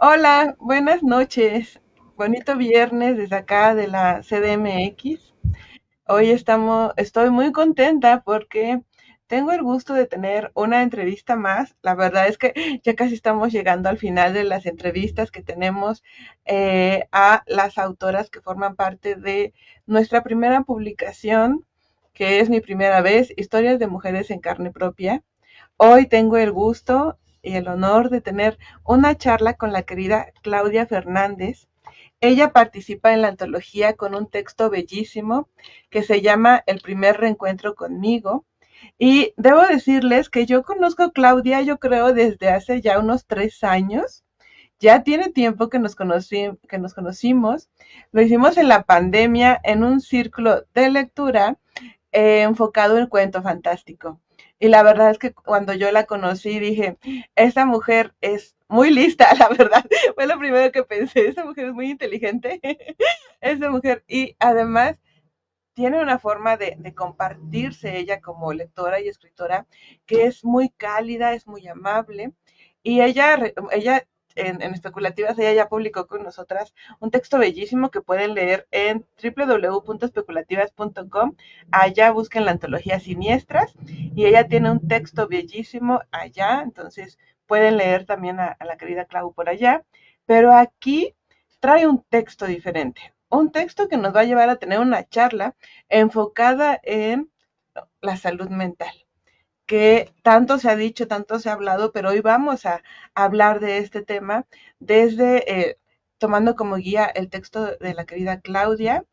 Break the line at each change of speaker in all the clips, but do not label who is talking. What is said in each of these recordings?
Hola, buenas noches. Bonito viernes desde acá de la CDMX. Hoy estoy muy contenta porque tengo el gusto de tener una entrevista más. La verdad es que ya casi estamos llegando al final de las entrevistas que tenemos a las autoras que forman parte de nuestra primera publicación, que es mi primera vez, Historias de Mujeres en Carne Propia. Hoy tengo el gusto y el honor de tener una charla con la querida Claudia Fernández. Ella participa en la antología con un texto bellísimo que se llama El primer reencuentro conmigo. Y debo decirles que yo conozco a Claudia, yo creo, desde hace ya unos 3 años. Ya tiene tiempo que nos conocimos. Lo hicimos en la pandemia en un círculo de lectura enfocado en cuento fantástico. Y la verdad es que cuando yo la conocí dije, esta mujer es muy lista, la verdad. Fue lo primero que pensé, esta mujer es muy inteligente, esta mujer. Y además tiene una forma de compartirse ella como lectora y escritora que es muy cálida, es muy amable. Y ella en Especulativas, ella ya publicó con nosotras un texto bellísimo que pueden leer en www.especulativas.com. Allá busquen la antología Siniestras y ella tiene un texto bellísimo allá, entonces pueden leer también a la querida Clau por allá. Pero aquí trae un texto diferente, un texto que nos va a llevar a tener una charla enfocada en la salud mental, que tanto se ha dicho, tanto se ha hablado, pero hoy vamos a hablar de este tema desde tomando como guía el texto de la querida Claudia.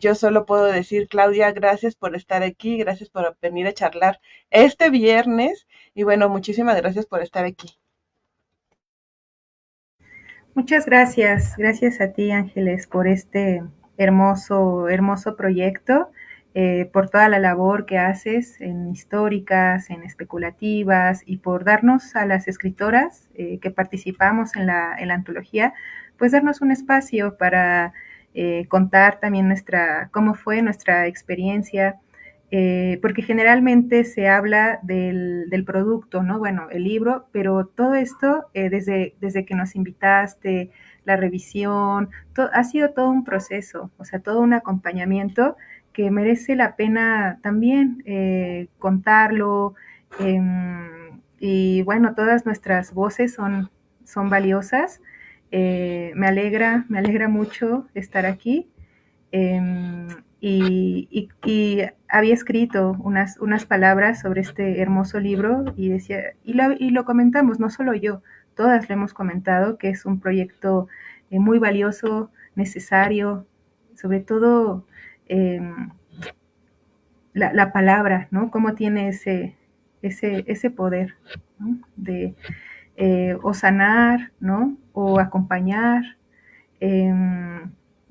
Yo solo puedo decir, Claudia, gracias por estar aquí, gracias por venir a charlar este viernes y bueno, muchísimas gracias por estar aquí.
Muchas gracias, gracias a ti Ángeles por este hermoso proyecto, por toda la labor que haces en históricas, en especulativas y por darnos a las escritoras que participamos en la antología, pues darnos un espacio para contar también cómo fue nuestra experiencia, porque generalmente se habla del producto, ¿no? Bueno, el libro, pero todo esto, desde que nos invitaste, la revisión, ha sido todo un proceso, o sea, todo un acompañamiento que merece la pena también contarlo. eh, y bueno, todas nuestras voces son valiosas. Me alegra mucho estar aquí. Eh, y había escrito unas palabras sobre este hermoso libro y decía, y lo comentamos, no solo yo, todas lo hemos comentado, que es un proyecto muy valioso, necesario, sobre todo eh, la palabra, ¿no? Cómo tiene ese poder, ¿no? De o sanar, ¿no? O acompañar, eh,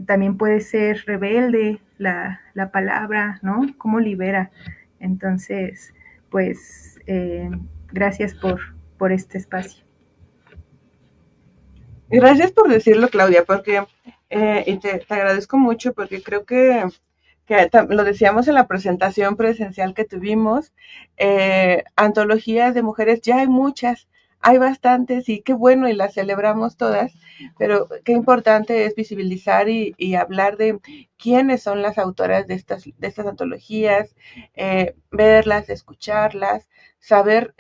también puede ser rebelde la palabra, ¿no? ¿Cómo libera? Entonces, pues, gracias por este espacio.
Gracias por decirlo, Claudia, porque y te agradezco mucho porque creo que lo decíamos en la presentación presencial que tuvimos, antologías de mujeres, ya hay muchas, hay bastantes y qué bueno y las celebramos todas, pero qué importante es visibilizar y hablar de quiénes son las autoras de estas antologías, verlas, escucharlas, saber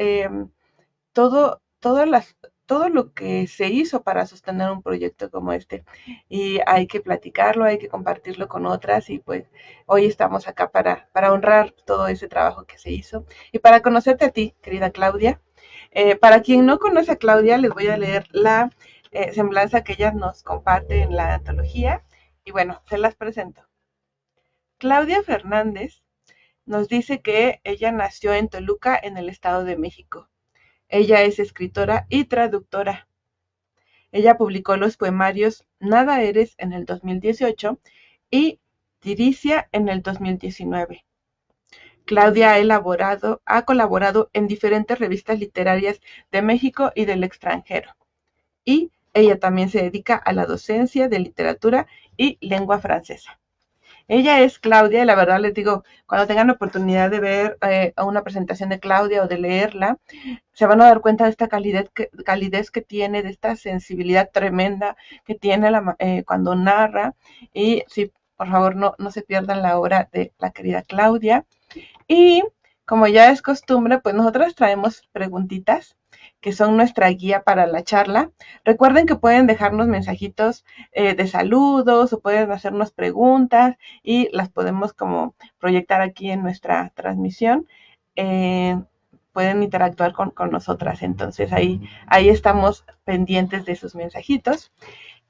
todas todo lo que se hizo para sostener un proyecto como este. Y hay que platicarlo, hay que compartirlo con otras y pues hoy estamos acá para honrar todo ese trabajo que se hizo y para conocerte a ti, querida Claudia. Para quien no conoce a Claudia, les voy a leer la semblanza que ella nos comparte en la antología y bueno, se las presento. Claudia Fernández nos dice que ella nació en Toluca, en el Estado de México. Ella es escritora y traductora. Ella publicó los poemarios Nada eres en el 2018 y Tiricia en el 2019. Claudia ha colaborado en diferentes revistas literarias de México y del extranjero. Y ella también se dedica a la docencia de literatura y lengua francesa. Ella es Claudia y la verdad les digo, cuando tengan la oportunidad de ver una presentación de Claudia o de leerla, se van a dar cuenta de esta calidez que tiene, de esta sensibilidad tremenda que tiene cuando narra. Y sí, por favor, no se pierdan la obra de la querida Claudia. Y como ya es costumbre, pues nosotros traemos preguntitas que son nuestra guía para la charla. Recuerden que pueden dejarnos mensajitos de saludos o pueden hacernos preguntas y las podemos como proyectar aquí en nuestra transmisión. Eh, Pueden interactuar con nosotras, entonces ahí estamos pendientes de sus mensajitos.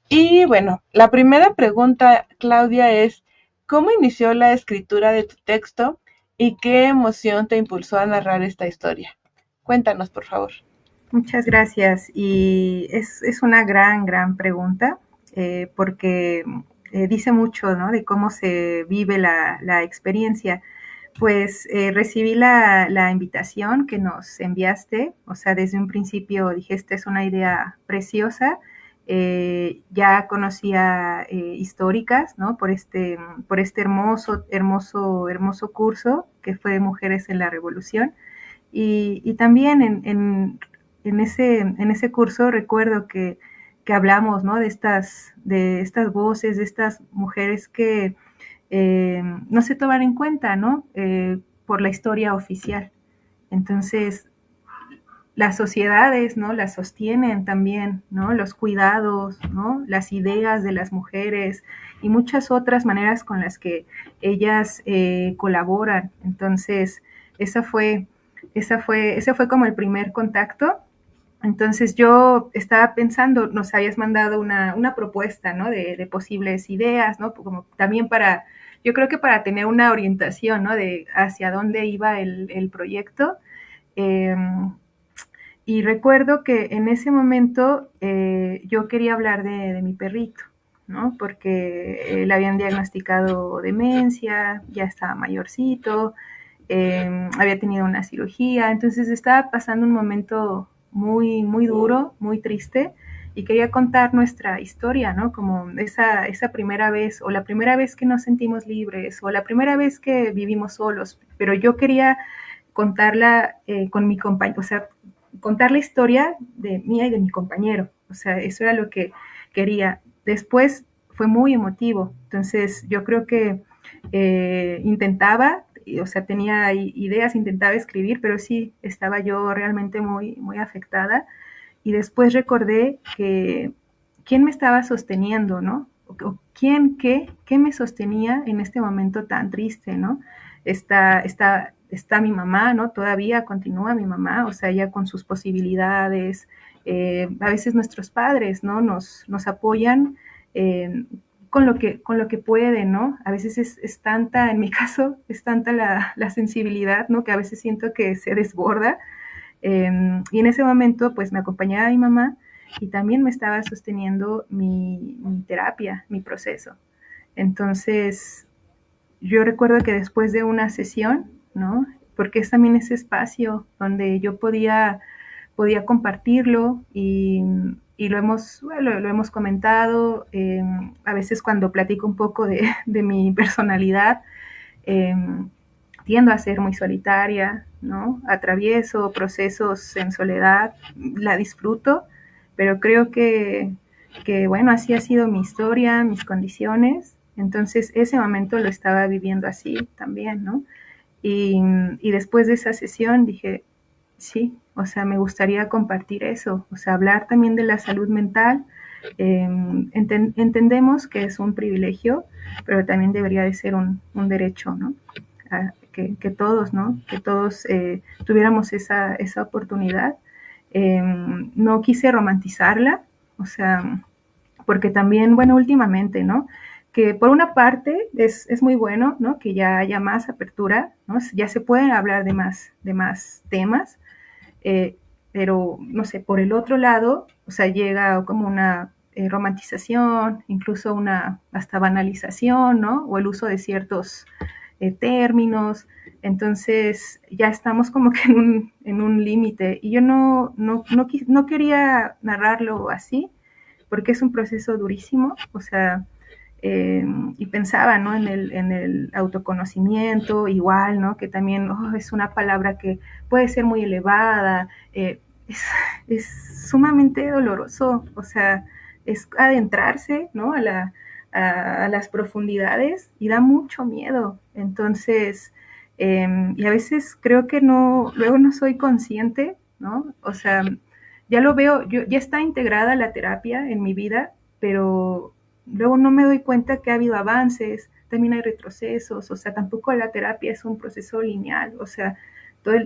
Y bueno, la primera pregunta, Claudia, es, ¿cómo inició la escritura de tu texto y qué emoción te impulsó a narrar esta historia? Cuéntanos, por favor.
Muchas gracias. Y es una gran pregunta, porque dice mucho, ¿no?, de cómo se vive la experiencia. Pues recibí la invitación que nos enviaste, o sea, desde un principio dije, esta es una idea preciosa. Ya conocía históricas, ¿no?, por este hermoso curso que fue Mujeres en la Revolución. Y también en ese curso recuerdo que hablamos, ¿no?, de estas voces, de estas mujeres que no se toman en cuenta, ¿no?, por la historia oficial. Entonces, las sociedades, ¿no?, las sostienen también, ¿no?, los cuidados, ¿no?, las ideas de las mujeres y muchas otras maneras con las que ellas colaboran. Entonces, esa fue, ese fue como el primer contacto. Entonces yo estaba pensando, nos habías mandado una propuesta, ¿no?, de posibles ideas, ¿no?, como también yo creo que para tener una orientación, ¿no?, de hacia dónde iba el proyecto. Eh, y recuerdo que en ese momento yo quería hablar de mi perrito, ¿no?, porque le habían diagnosticado demencia, ya estaba mayorcito, había tenido una cirugía, entonces estaba pasando un momento muy duro, muy triste, y quería contar nuestra historia, ¿no?, como esa primera vez, o la primera vez que nos sentimos libres, o la primera vez que vivimos solos, pero yo quería contarla con mi compañero, o sea, contar la historia de mía y de mi compañero, o sea, eso era lo que quería. Después fue muy emotivo, entonces yo creo que intentaba, o sea, tenía ideas, intentaba escribir, pero sí estaba yo realmente muy afectada. Y después recordé que quién me estaba sosteniendo, ¿no? O quién, qué me sostenía en este momento tan triste, ¿no? Está mi mamá, ¿no? Todavía continúa mi mamá, o sea, ya con sus posibilidades. A veces nuestros padres, ¿no?, nos apoyan con lo que pueden, ¿no? A veces es tanta, en mi caso, es tanta la sensibilidad, ¿no?, que a veces siento que se desborda. Y en ese momento, pues me acompañaba mi mamá y también me estaba sosteniendo mi terapia, mi proceso. Entonces, yo recuerdo que después de una sesión, ¿no?, porque es también ese espacio donde yo podía compartirlo y lo hemos comentado, a veces cuando platico un poco de mi personalidad, eh, tiendo a ser muy solitaria, ¿no? Atravieso procesos en soledad, la disfruto, pero creo bueno, así ha sido mi historia, mis condiciones. Entonces, ese momento lo estaba viviendo así también, ¿no? Y después de esa sesión dije, sí, o sea, me gustaría compartir eso, o sea, hablar también de la salud mental. Entendemos que es un privilegio, pero también debería de ser un derecho, ¿no? Que todos, ¿no? Que todos tuviéramos esa oportunidad. No quise romantizarla, o sea, porque también, bueno, últimamente, ¿no?, que por una parte es muy bueno, ¿no?, que ya haya más apertura, ¿no?, ya se pueden hablar de más temas, eh, pero, no sé, por el otro lado, o sea, llega como una romantización, incluso una hasta banalización, ¿no?, o el uso de ciertos términos. Entonces ya estamos como que en un límite y yo no quería narrarlo así porque es un proceso durísimo, o sea, y pensaba, ¿no? En el autoconocimiento, igual, ¿no? Que también es una palabra que puede ser muy elevada, es, es sumamente doloroso, o sea, es adentrarse, ¿no? A las profundidades y da mucho miedo. Entonces, y a veces creo que no, luego no soy consciente, ¿no? O sea, ya lo veo, ya está integrada la terapia en mi vida, pero luego no me doy cuenta que ha habido avances, también hay retrocesos, o sea, tampoco la terapia es un proceso lineal, o sea,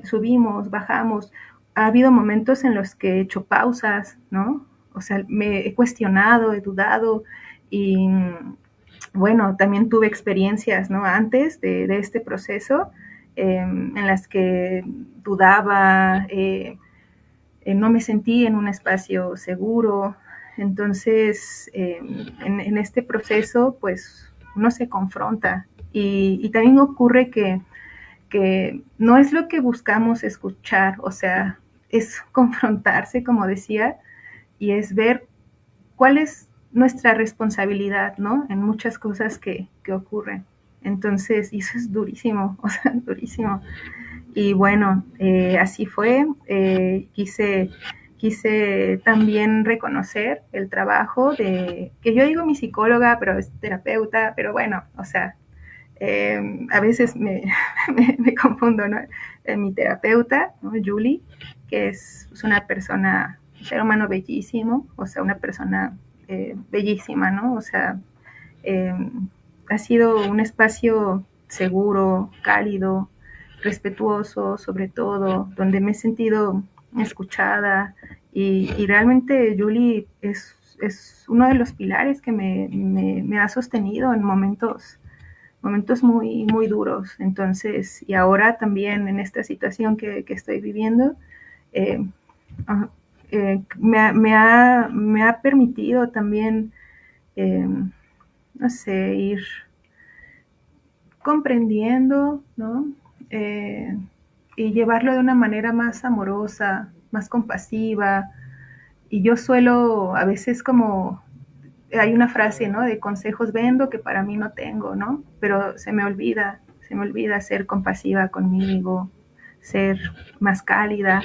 subimos, bajamos, ha habido momentos en los que he hecho pausas, ¿no? O sea, me he cuestionado, he dudado y bueno, también tuve experiencias, ¿no? Antes de este proceso en las que dudaba, no me sentí en un espacio seguro. Entonces, en este proceso, pues uno se confronta y también ocurre que no es lo que buscamos escuchar, o sea, es confrontarse, como decía, y es ver cuál es nuestra responsabilidad, ¿no? En muchas cosas que ocurren. Entonces, y eso es durísimo, o sea, durísimo. Y bueno, así fue. Quise también reconocer el trabajo de, que yo digo mi psicóloga, pero es terapeuta, pero bueno, o sea, a veces me confundo, ¿no? Mi terapeuta, ¿no? Julie, que es una persona, un ser humano bellísimo, o sea, una persona bellísima, ¿no? O sea, eh, ha sido un espacio seguro, cálido, respetuoso, sobre todo, donde me he sentido escuchada y realmente Julie es uno de los pilares que me ha sostenido en momentos muy, muy duros. Entonces, y ahora también en esta situación que estoy viviendo, eh, me ha permitido también, eh, no sé, ir comprendiendo, ¿no? Eh, y llevarlo de una manera más amorosa, más compasiva. Y yo suelo a veces como hay una frase, ¿no? De consejos vendo que para mí no tengo, ¿no? Pero se me olvida ser compasiva conmigo, ser más cálida.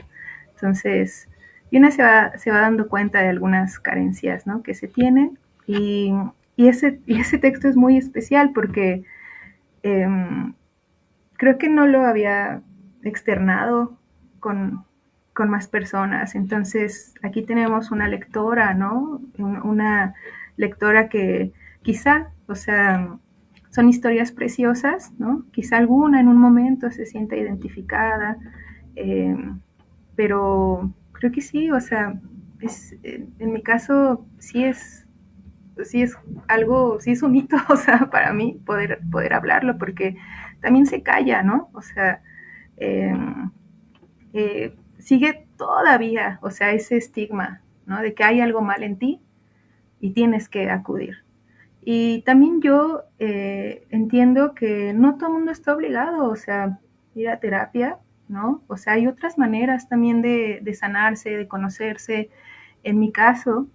Entonces, y una se va dando cuenta de algunas carencias, ¿no? Que se tienen. Y ese texto es muy especial porque eh, creo que no lo había externado con, con más personas. Entonces, aquí tenemos una lectora, ¿no? Una lectora que quizá, o sea, son historias preciosas, ¿no? Quizá alguna en un momento se sienta identificada, eh, pero creo que sí, o sea, en mi caso sí es algo, sí es un hito, o sea, para mí poder hablarlo, porque también se calla, ¿no? O sea, eh, sigue todavía, o sea, ese estigma, ¿no? De que hay algo mal en ti y tienes que acudir. Y también yo entiendo que no todo el mundo está obligado, o sea, ir a terapia, ¿no? O sea, hay otras maneras también de sanarse, de conocerse. En mi caso,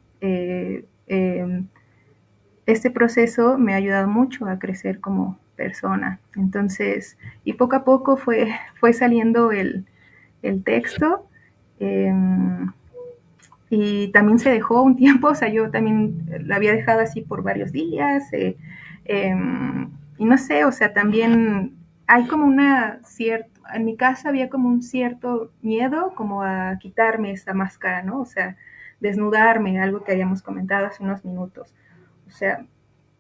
este proceso me ha ayudado mucho a crecer como persona. Entonces, y poco a poco fue saliendo el texto. Eh, y también se dejó un tiempo, o sea, yo también la había dejado así por varios días. Eh, y no sé, o sea, también hay como una cierta, en mi casa había como un cierto miedo como a quitarme esa máscara, ¿no? O sea, desnudarme, algo que habíamos comentado hace unos minutos. O sea,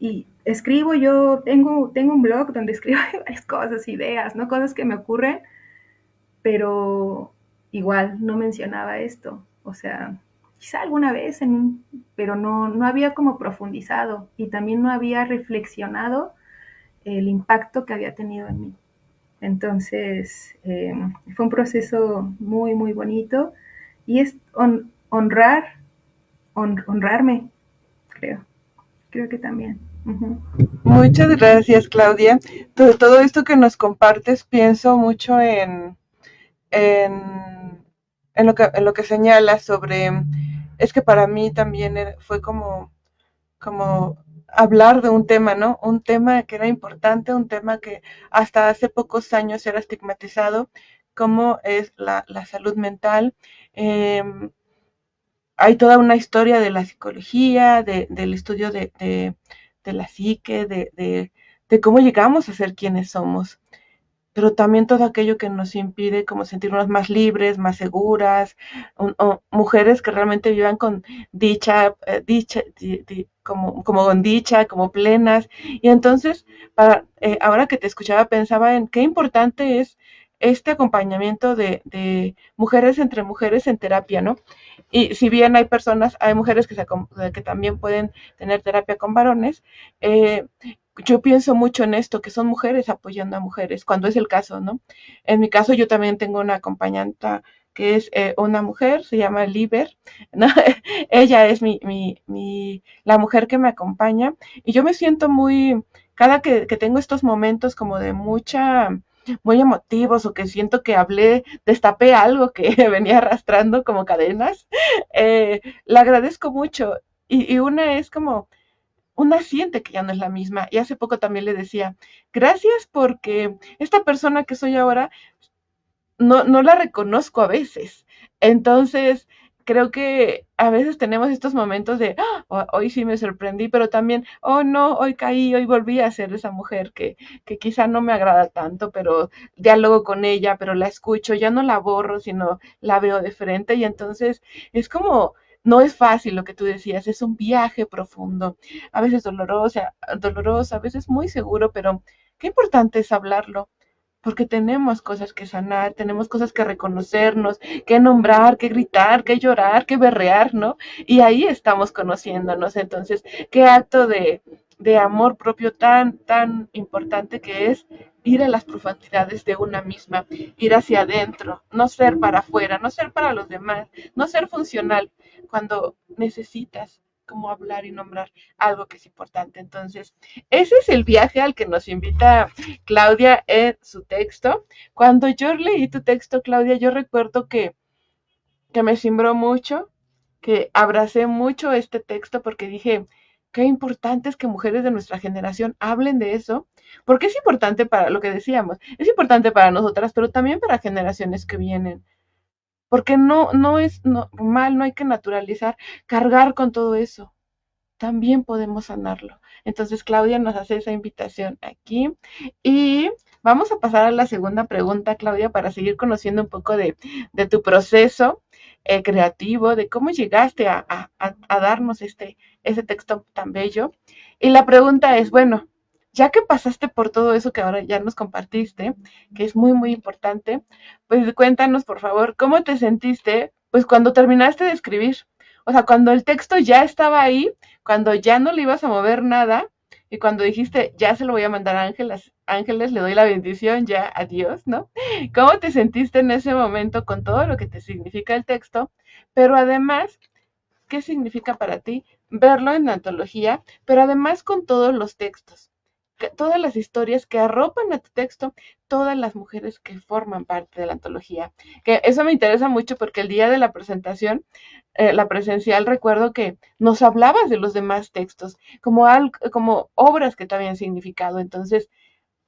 y escribo yo, tengo un blog donde escribo varias cosas, ideas, ¿no? Cosas que me ocurren, pero igual no mencionaba esto. O sea, quizá alguna vez, pero no había como profundizado y también no había reflexionado el impacto que había tenido en mí. Entonces, fue un proceso muy, muy bonito y es honrarme, creo que también. Uh-huh.
Muchas gracias, Claudia. Todo esto que nos compartes, pienso mucho en, en lo que señalas sobre, es que para mí también fue como hablar de un tema, ¿no? Un tema que era importante, un tema que hasta hace pocos años era estigmatizado, como es la salud mental. Eh, Hay toda una historia de la psicología, del estudio de la psique, de cómo llegamos a ser quienes somos, pero también todo aquello que nos impide como sentirnos más libres, más seguras, o mujeres que realmente vivan con dicha, como con dicha, como plenas. Y entonces, ahora que te escuchaba, pensaba en qué importante es este acompañamiento de mujeres entre mujeres en terapia, ¿no? Y si bien hay personas, hay mujeres que también pueden tener terapia con varones, eh, yo pienso mucho en esto, que son mujeres apoyando a mujeres, cuando es el caso, ¿no? En mi caso, yo también tengo una acompañante que es una mujer, se llama Liber, ¿no? Ella es la mujer que me acompaña y yo me siento cada que tengo estos momentos como de muy emotivos o que siento que destapé algo que venía arrastrando como cadenas, le agradezco mucho. Y una es como, una siente que ya no es la misma. Y hace poco también le decía, gracias porque esta persona que soy ahora no la reconozco a veces. Entonces, creo que a veces tenemos estos momentos de, hoy sí me sorprendí, pero también, oh no, hoy caí, hoy volví a ser esa mujer que quizá no me agrada tanto, pero diálogo con ella, pero la escucho, ya no la borro, sino la veo de frente y entonces es como... No es fácil lo que tú decías, es un viaje profundo, a veces doloroso, a veces muy seguro, pero qué importante es hablarlo, porque tenemos cosas que sanar, tenemos cosas que reconocernos, que nombrar, que gritar, que llorar, que berrear, ¿no? Y ahí estamos conociéndonos. Entonces, qué acto de amor propio tan importante que es ir a las profundidades de una misma, ir hacia adentro, no ser para afuera, no ser para los demás, no ser funcional cuando necesitas como hablar y nombrar algo que es importante. Entonces, ese es el viaje al que nos invita Claudia en su texto. Cuando yo leí tu texto, Claudia, yo recuerdo que me cimbró mucho, que abracé mucho este texto porque dije, qué importante es que mujeres de nuestra generación hablen de eso, porque es importante para lo que decíamos, es importante para nosotras, pero también para generaciones que vienen, porque no es normal, no hay que naturalizar, cargar con todo eso, también podemos sanarlo. Entonces, Claudia nos hace esa invitación aquí. Y vamos a pasar a la segunda pregunta, Claudia, para seguir conociendo un poco de tu proceso creativo, de cómo llegaste a darnos ese texto tan bello. Y la pregunta es, bueno, ya que pasaste por todo eso que ahora ya nos compartiste, que es muy importante, pues cuéntanos, por favor, ¿cómo te sentiste pues cuando terminaste de escribir? O sea, cuando el texto ya estaba ahí, cuando ya no le ibas a mover nada y cuando dijiste, ya se lo voy a mandar a Ángeles, Ángeles, le doy la bendición, ya, adiós, ¿no? ¿Cómo te sentiste en ese momento con todo lo que te significa el texto? Pero además, ¿qué significa para ti verlo en la antología? Pero además con todos los textos, todas las historias que arropan a tu texto, todas las mujeres que forman parte de la antología. Que eso me interesa mucho porque el día de la presentación, la presencial, recuerdo que nos hablabas de los demás textos como obras que te habían significado. Entonces,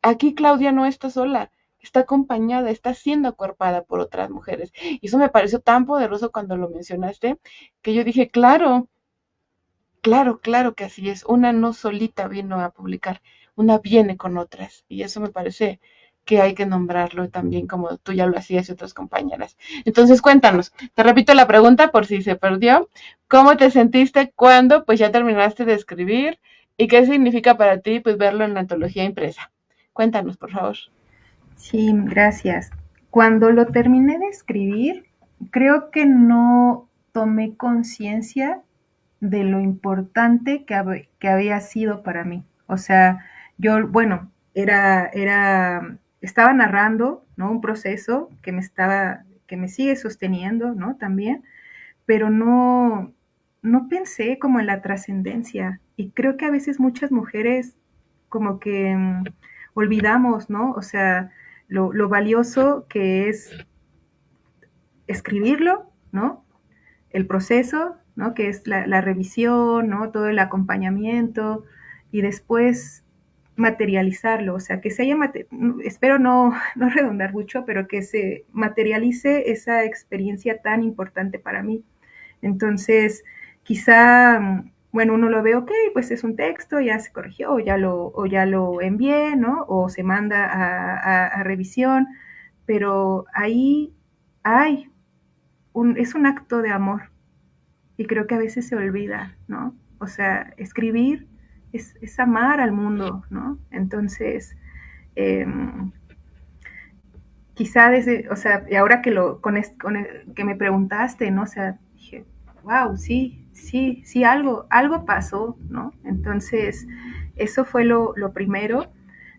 aquí Claudia no está sola, está acompañada, está siendo acuerpada por otras mujeres. Y eso me pareció tan poderoso cuando lo mencionaste, que yo dije, claro, claro que así es. Una no solita vino a publicar, una viene con otras. Y eso me parece que hay que nombrarlo también como tú ya lo hacías y otras compañeras. Entonces cuéntanos, te repito la pregunta por si se perdió. ¿Cómo te sentiste cuando pues ya terminaste de escribir? ¿Y qué significa para ti pues verlo en la antología impresa? Cuéntanos, por favor.
Sí, gracias. Cuando lo terminé de escribir, creo que no tomé conciencia de lo importante que había sido para mí. O sea, yo, bueno, estaba narrando, ¿no? Un proceso que me sigue sosteniendo, ¿no? También, pero no pensé como en la trascendencia. Y creo que a veces muchas mujeres como que olvidamos, ¿no? O sea, lo valioso que es escribirlo, ¿no? El proceso, ¿no? Que es la revisión, ¿no? Todo el acompañamiento. y después materializarlo, o sea, que se haya, espero no redundar mucho, pero que se materialice esa experiencia tan importante para mí. Entonces, quizá, bueno, uno lo ve, ok, pues es un texto, ya se corrigió, o ya lo envié, ¿no? O se manda a revisión, pero ahí hay es un acto de amor y creo que a veces se olvida, ¿no? O sea, escribir es amar al mundo, ¿no? Entonces, eh, quizá desde, o sea, y ahora que que me preguntaste, ¿no? O sea, dije, wow, sí, algo pasó, ¿no? Entonces, eso fue lo primero.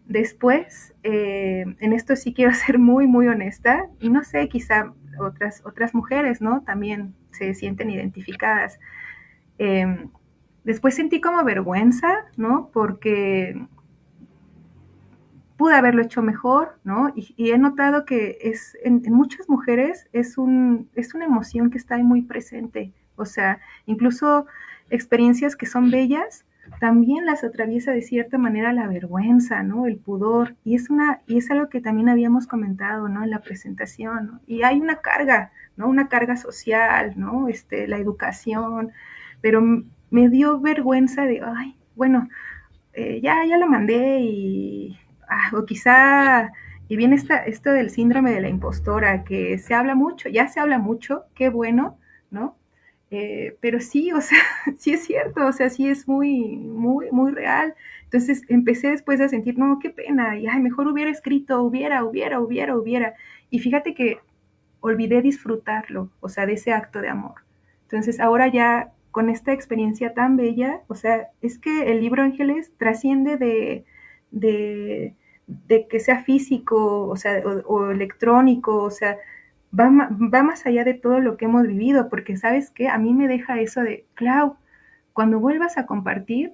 Después, en esto sí quiero ser muy honesta, y no sé, quizá otras mujeres, ¿no? También se sienten identificadas. Eh, Después sentí como vergüenza, ¿no? Porque pude haberlo hecho mejor, ¿no? Y he notado que en muchas mujeres es una emoción que está ahí muy presente. O sea, incluso experiencias que son bellas, también las atraviesa de cierta manera la vergüenza, ¿no? El pudor. Y es algo que también habíamos comentado, ¿no? En la presentación, ¿no? Y hay una carga, ¿no? Una carga social, ¿no? La educación. Pero me dio vergüenza de, ay, bueno, ya lo mandé o quizá, y viene esto del síndrome de la impostora, que se habla mucho, ya se habla mucho, qué bueno, ¿no? Pero sí, o sea, sí es cierto, o sea, sí es muy real. Entonces empecé después a sentir, no, qué pena, y ay, mejor hubiera escrito, hubiera. Y fíjate que olvidé disfrutarlo, o sea, de ese acto de amor. Entonces ahora ya con esta experiencia tan bella, o sea, es que el libro Ángeles trasciende de que sea físico, o sea, o electrónico, o sea, va más allá de todo lo que hemos vivido, porque sabes que a mí me deja eso de, Clau, cuando vuelvas a compartir,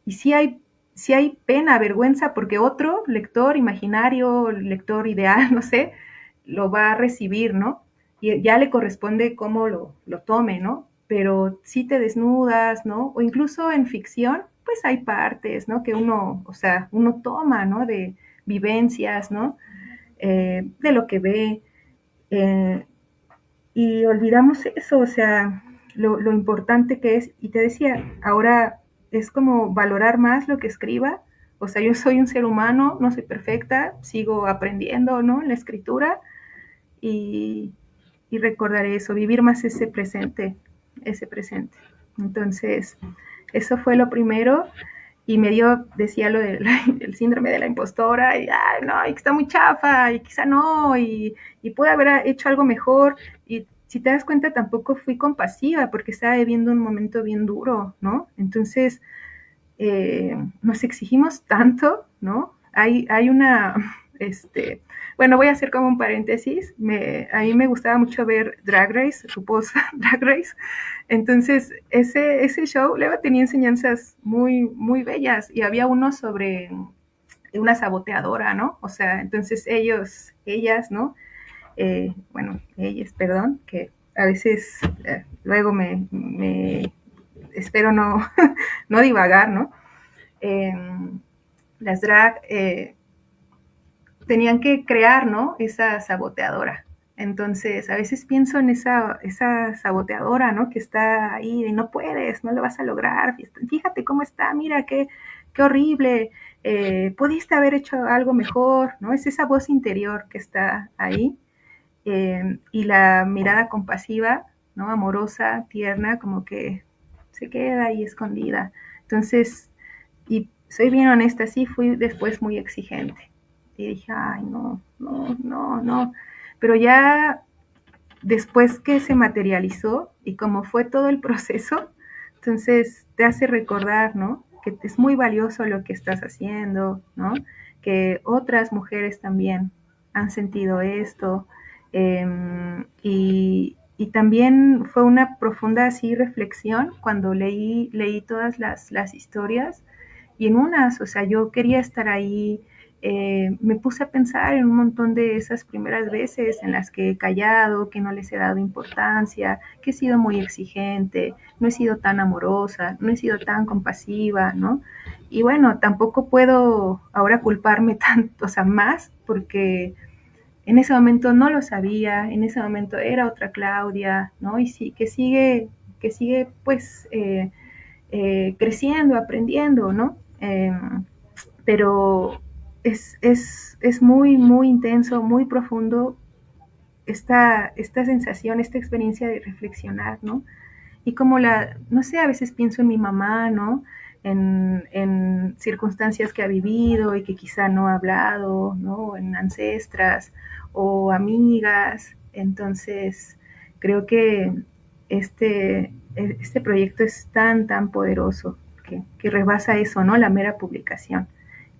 y si hay pena, vergüenza, porque otro lector imaginario, lector ideal, no sé, lo va a recibir, ¿no? Y ya le corresponde cómo lo tome, ¿no? Pero si te desnudas, ¿no? O incluso en ficción, pues hay partes, ¿no? Que uno, o sea, uno toma, ¿no? De vivencias, ¿no? De lo que ve. Eh, y olvidamos eso, o sea, lo importante que es, y te decía, ahora es como valorar más lo que escriba, o sea, yo soy un ser humano, no soy perfecta, sigo aprendiendo, ¿no? En la escritura, y, y recordar eso, vivir más ese presente. Entonces, eso fue lo primero y me dio, decía lo del el síndrome de la impostora, y no, y que está muy chafa, y quizá no, y pude haber hecho algo mejor, y si te das cuenta tampoco fui compasiva porque estaba viviendo un momento bien duro, ¿no? Entonces, nos exigimos tanto, ¿no? Hay una, bueno, voy a hacer como un paréntesis, a mí me gustaba mucho ver Drag Race, RuPaul's Drag Race, entonces ese show luego tenía enseñanzas muy bellas y había uno sobre una saboteadora, ¿no? O sea, entonces ellas, ¿no? Bueno, ellas, perdón, que a veces luego espero no, no divagar, ¿no? eh, las drag tenían que crear, ¿no? Esa saboteadora. Entonces, a veces pienso en esa saboteadora, ¿no? Que está ahí y no puedes, no lo vas a lograr. Fíjate cómo está, mira qué horrible. Pudiste haber hecho algo mejor, ¿no? Es esa voz interior que está ahí. Y la mirada compasiva, ¿no? Amorosa, tierna, como que se queda ahí escondida. Entonces, y soy bien honesta, sí fui después muy exigente. Y dije, ay, no. Pero ya después que se materializó y como fue todo el proceso, entonces te hace recordar, ¿no? Que es muy valioso lo que estás haciendo, ¿no? Que otras mujeres también han sentido esto. Y también fue una profunda así reflexión cuando leí todas las historias y en unas, o sea, yo quería estar ahí, me puse a pensar en un montón de esas primeras veces en las que he callado, que no les he dado importancia, que he sido muy exigente, no he sido tan amorosa, no he sido tan compasiva, ¿no? Y bueno, tampoco puedo ahora culparme tanto, o sea, más, porque en ese momento no lo sabía, en ese momento era otra Claudia, ¿no? Y sí, que sigue pues creciendo, aprendiendo, ¿no? Pero es muy, muy intenso, muy profundo esta sensación, esta experiencia de reflexionar, ¿no? Y como no sé, a veces pienso en mi mamá, ¿no? En circunstancias que ha vivido y que quizá no ha hablado, ¿no? En ancestras o amigas. Entonces, creo que este proyecto es tan, tan poderoso que rebasa eso, ¿no? La mera publicación.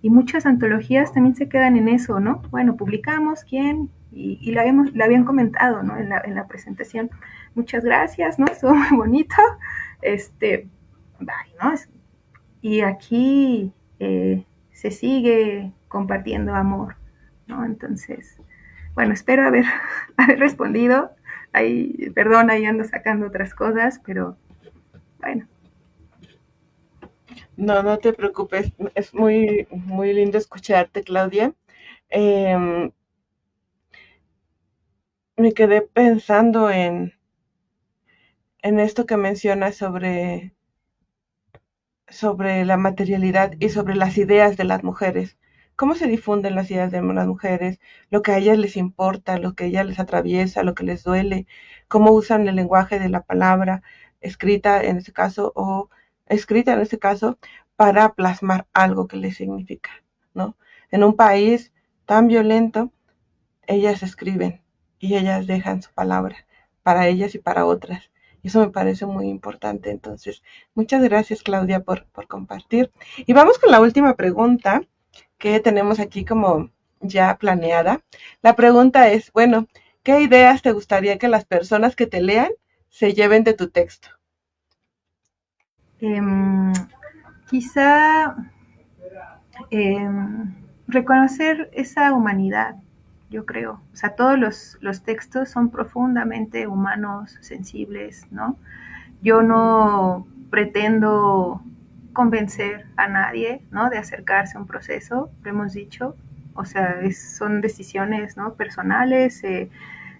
Y muchas antologías también se quedan en eso, ¿no? Bueno, publicamos, ¿quién? Y la habían comentado, ¿no? En la presentación. Muchas gracias, ¿no? Estuvo muy bonito. Bye, ¿no? Y aquí se sigue compartiendo amor, ¿no? Entonces, bueno, espero haber, haber respondido. Ahí, perdón, ahí ando sacando otras cosas, pero bueno.
No, no te preocupes, es muy, muy lindo escucharte, Claudia. Em, Me quedé pensando en esto que mencionas sobre la materialidad y sobre las ideas de las mujeres. ¿Cómo se difunden las ideas de las mujeres? Lo que a ellas les importa, lo que a ellas les atraviesa, lo que les duele, cómo usan el lenguaje de la palabra escrita en este caso o escrita en este caso para plasmar algo que les significa, ¿no? En un país tan violento, ellas escriben y ellas dejan su palabra para ellas y para otras. Y eso me parece muy importante. Entonces, muchas gracias, Claudia, por compartir. Y vamos con la última pregunta que tenemos aquí como ya planeada. La pregunta es, bueno, ¿qué ideas te gustaría que las personas que te lean se lleven de tu texto?
Eh, quizá eh, reconocer esa humanidad, yo creo. O sea, todos los textos son profundamente humanos, sensibles, ¿no? Yo no pretendo convencer a nadie, ¿no? De acercarse a un proceso, lo hemos dicho. O sea, son decisiones, ¿no? Personales.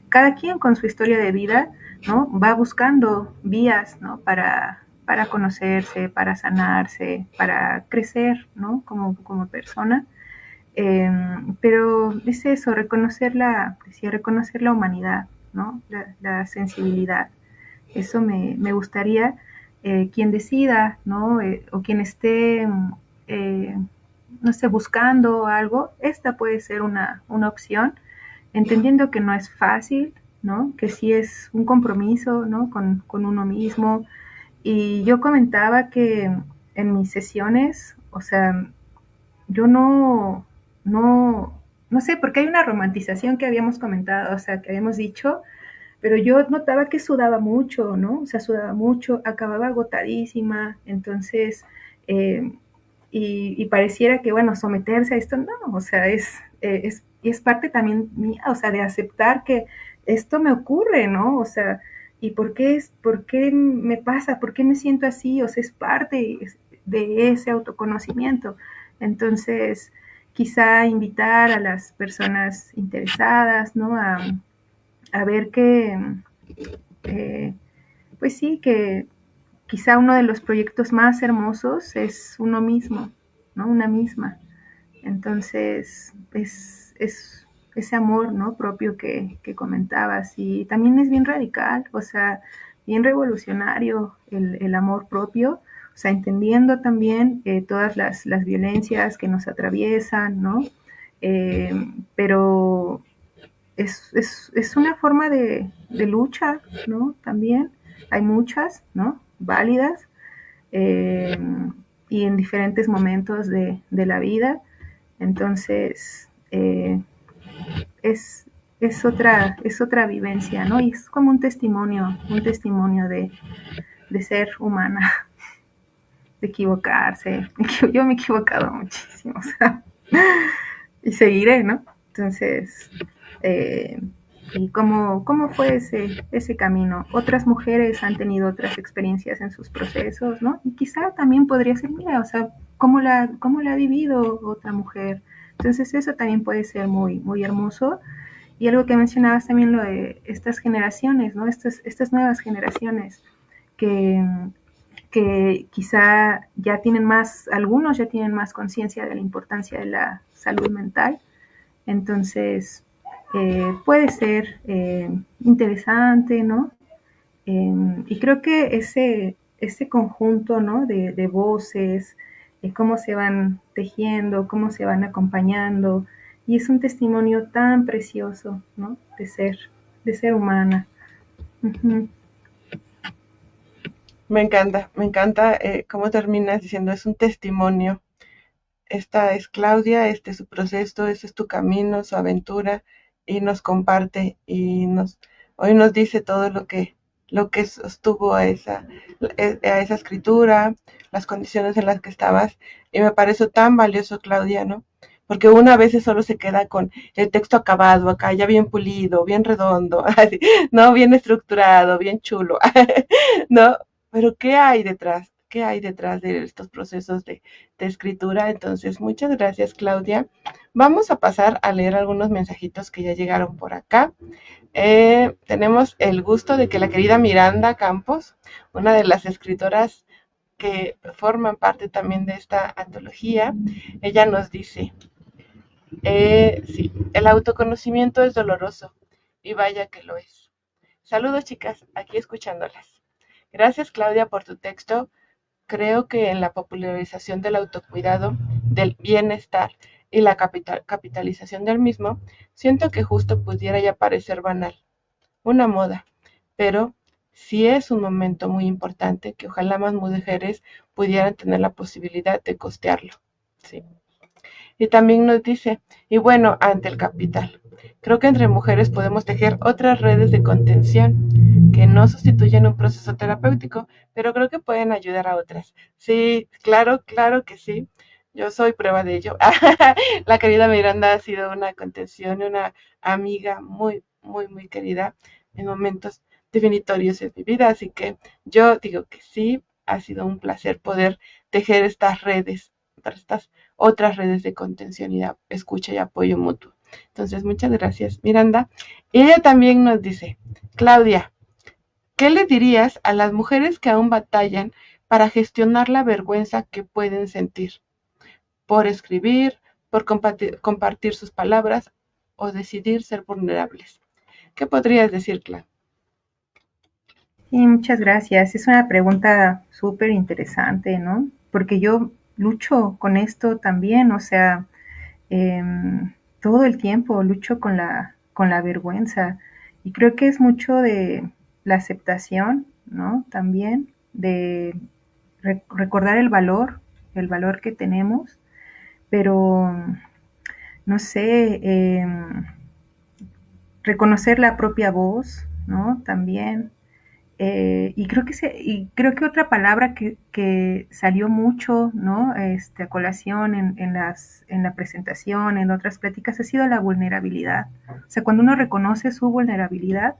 Cada quien con su historia de vida, ¿no? Va buscando vías, ¿no? Para conocerse, para sanarse, para crecer, ¿no? Como persona. Eh, pero es eso, reconocer la humanidad, ¿no? La sensibilidad. Eso me gustaría, quien decida, ¿no? O quien esté, eh, no sé, buscando algo, esta puede ser una opción, entendiendo que no es fácil, ¿no? Que sí es un compromiso, ¿no? Con uno mismo. Y yo comentaba que en mis sesiones, o sea, yo no sé, porque hay una romantización que habíamos comentado, o sea, que habíamos dicho, pero yo notaba que sudaba mucho, ¿no? O sea, sudaba mucho, acababa agotadísima, entonces, eh, y pareciera que, bueno, someterse a esto, no, o sea, y es parte también mía, o sea, de aceptar que esto me ocurre, ¿no? O sea, ¿y por qué me pasa? ¿Por qué me siento así? O sea, es parte de ese autoconocimiento. Entonces, quizá invitar a las personas interesadas, ¿no? A ver que, eh, pues sí, que quizá uno de los proyectos más hermosos es uno mismo, ¿no? Una misma. Entonces, es ese amor, ¿no? Propio que comentabas. Y también es bien radical, o sea, bien revolucionario el amor propio, o sea, entendiendo también todas las violencias que nos atraviesan, ¿no? Pero es una forma de lucha, ¿no? También hay muchas, ¿no? Válidas eh, y en diferentes momentos de la vida. Entonces, es, es otra vivencia, ¿no? Y es como un testimonio de ser humana, de equivocarse. Yo me he equivocado muchísimo, o sea, y seguiré, ¿no? Entonces, eh, ¿y cómo fue ese camino? Otras mujeres han tenido otras experiencias en sus procesos, ¿no? Y quizá también podría ser, mira, o sea, ¿cómo la ha vivido otra mujer? Entonces eso también puede ser muy, muy hermoso. Y algo que mencionabas también, lo de estas generaciones, ¿no? Estas nuevas generaciones que, que quizá ya tienen más, algunos ya tienen más conciencia de la importancia de la salud mental. Entonces, puede ser interesante, ¿no? Y creo que ese conjunto, ¿no? de voces, cómo se van tejiendo, cómo se van acompañando, y es un testimonio tan precioso, ¿no? De ser humana. Ujú.
Me encanta cómo terminas diciendo, es un testimonio. Esta es Claudia, este es su proceso, este es tu camino, su aventura, y nos comparte hoy nos dice todo lo que sostuvo a esa escritura, las condiciones en las que estabas, y me pareció tan valioso, Claudia, ¿no? Porque una vez solo se queda con el texto acabado acá, ya bien pulido, bien redondo, así, no, bien estructurado, bien chulo, ¿no? Pero ¿qué hay detrás? ¿Qué hay detrás de estos procesos de escritura? Entonces, muchas gracias, Claudia. Vamos a pasar a leer algunos mensajitos que ya llegaron por acá. Tenemos el gusto de que la querida Miranda Campos, una de las escritoras que forman parte también de esta antología, ella nos dice, sí, el autoconocimiento es doloroso y vaya que lo es. Saludos, chicas, aquí escuchándolas. Gracias, Claudia, por tu texto. Creo que en la popularización del autocuidado, del bienestar y la capitalización del mismo, siento que justo pudiera ya parecer banal, una moda, pero sí es un momento muy importante que ojalá más mujeres pudieran tener la posibilidad de costearlo. Sí. Y también nos dice, y bueno, ante el capital, creo que entre mujeres podemos tejer otras redes de contención que no sustituyen un proceso terapéutico, pero creo que pueden ayudar a otras. Sí, claro, claro que sí. Yo soy prueba de ello. La querida Miranda ha sido una contención y una amiga muy, muy, muy querida en momentos definitorios en mi vida. Así que yo digo que sí, ha sido un placer poder tejer estas redes, estas otras redes de contención y de escucha y apoyo mutuo. Entonces, muchas gracias, Miranda. Y ella también nos dice, Claudia, ¿qué le dirías a las mujeres que aún batallan para gestionar la vergüenza que pueden sentir por escribir, por compartir sus palabras o decidir ser vulnerables? ¿Qué podrías decir, Cla?
Sí, muchas gracias. Es una pregunta súper interesante, ¿no? Porque yo lucho con esto también, o sea, todo el tiempo lucho con la vergüenza. Y creo que es mucho de la aceptación, ¿no? También de recordar el valor que tenemos, pero no sé, reconocer la propia voz, ¿no? También. Y creo que otra palabra que salió mucho, ¿no? A colación en la presentación, en otras pláticas, ha sido la vulnerabilidad. O sea, cuando uno reconoce su vulnerabilidad,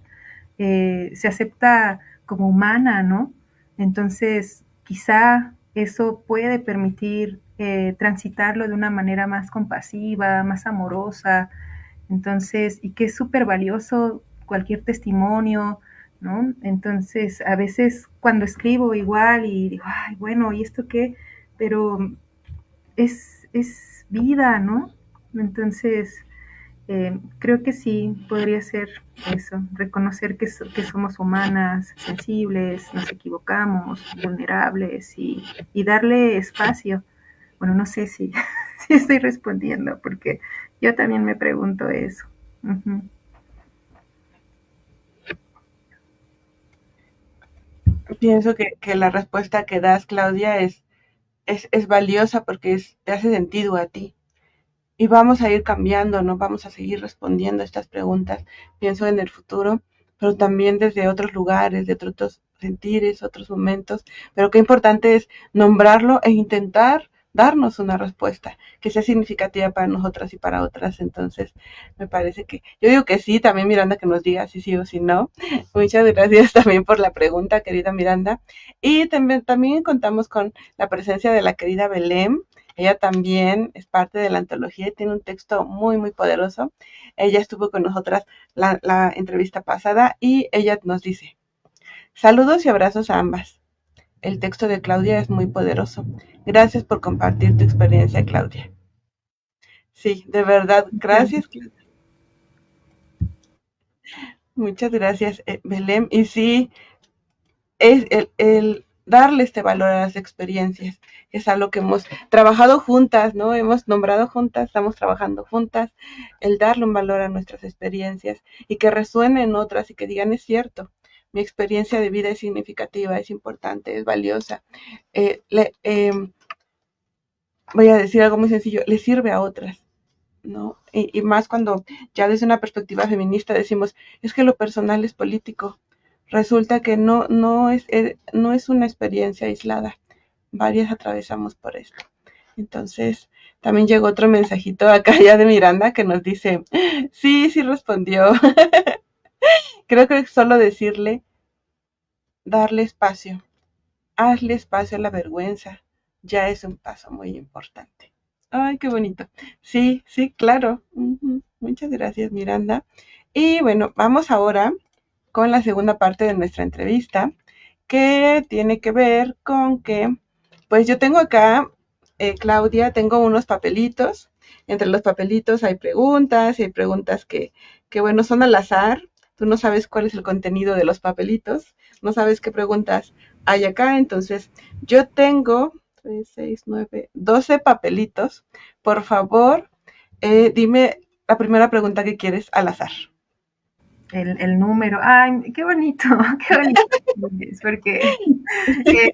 se acepta como humana, ¿no? Entonces, quizá eso puede permitir transitarlo de una manera más compasiva, más amorosa. Entonces, y que es súper valioso cualquier testimonio, ¿no? Entonces, a veces cuando escribo igual y digo, ay, bueno, ¿y esto qué? Pero es vida, ¿no? Entonces, creo que sí, podría ser eso, reconocer que somos humanas, sensibles, nos equivocamos, vulnerables y darle espacio. Bueno, no sé si, si estoy respondiendo, porque yo también me pregunto eso. Ujú.
Pienso que la respuesta que das, Claudia, es valiosa porque te hace sentido a ti. Y vamos a ir cambiando, ¿no? Vamos a seguir respondiendo estas preguntas, pienso en el futuro, pero también desde otros lugares, de otros sentires, otros momentos. Pero qué importante es nombrarlo e intentar darnos una respuesta que sea significativa para nosotras y para otras. Entonces, me parece que, yo digo que sí, también Miranda que nos diga si sí o si no. Muchas gracias también por la pregunta, querida Miranda. Y también contamos con la presencia de la querida Belén. Ella también es parte de la antología y tiene un texto muy, muy poderoso. Ella estuvo con nosotras la entrevista pasada y ella nos dice, saludos y abrazos a ambas. El texto de Claudia es muy poderoso. Gracias por compartir tu experiencia, Claudia. Sí, de verdad, gracias. Muchas gracias, Belén. Y sí, es el darle este valor a las experiencias. Es algo que hemos trabajado juntas, ¿no? Hemos nombrado juntas, estamos trabajando juntas, el darle un valor a nuestras experiencias y que resuenen otras y que digan, es cierto, mi experiencia de vida es significativa, es importante, es valiosa. Eh, le, eh, Voy a decir algo muy sencillo, le sirve a otras, ¿no? Y más cuando ya desde una perspectiva feminista decimos, es que lo personal es político. Resulta que no es una experiencia aislada. Varias atravesamos por esto. Entonces, también llegó otro mensajito acá ya de Miranda que nos dice, sí, sí respondió. Creo que solo decirle, darle espacio, hazle espacio a la vergüenza, ya es un paso muy importante. Ay, qué bonito. Sí, sí, claro. Muchas gracias, Miranda. Y bueno, vamos ahora con la segunda parte de nuestra entrevista, que tiene que ver con que, pues yo tengo acá, Claudia, tengo unos papelitos. Entre los papelitos hay preguntas que, bueno, son al azar. Tú no sabes cuál es el contenido de los papelitos, no sabes qué preguntas hay acá. Entonces, yo tengo 3, 6, 9, 12 papelitos. Por favor, dime la primera pregunta que quieres al azar.
El número, ay, qué bonito, qué bonito, es porque eh,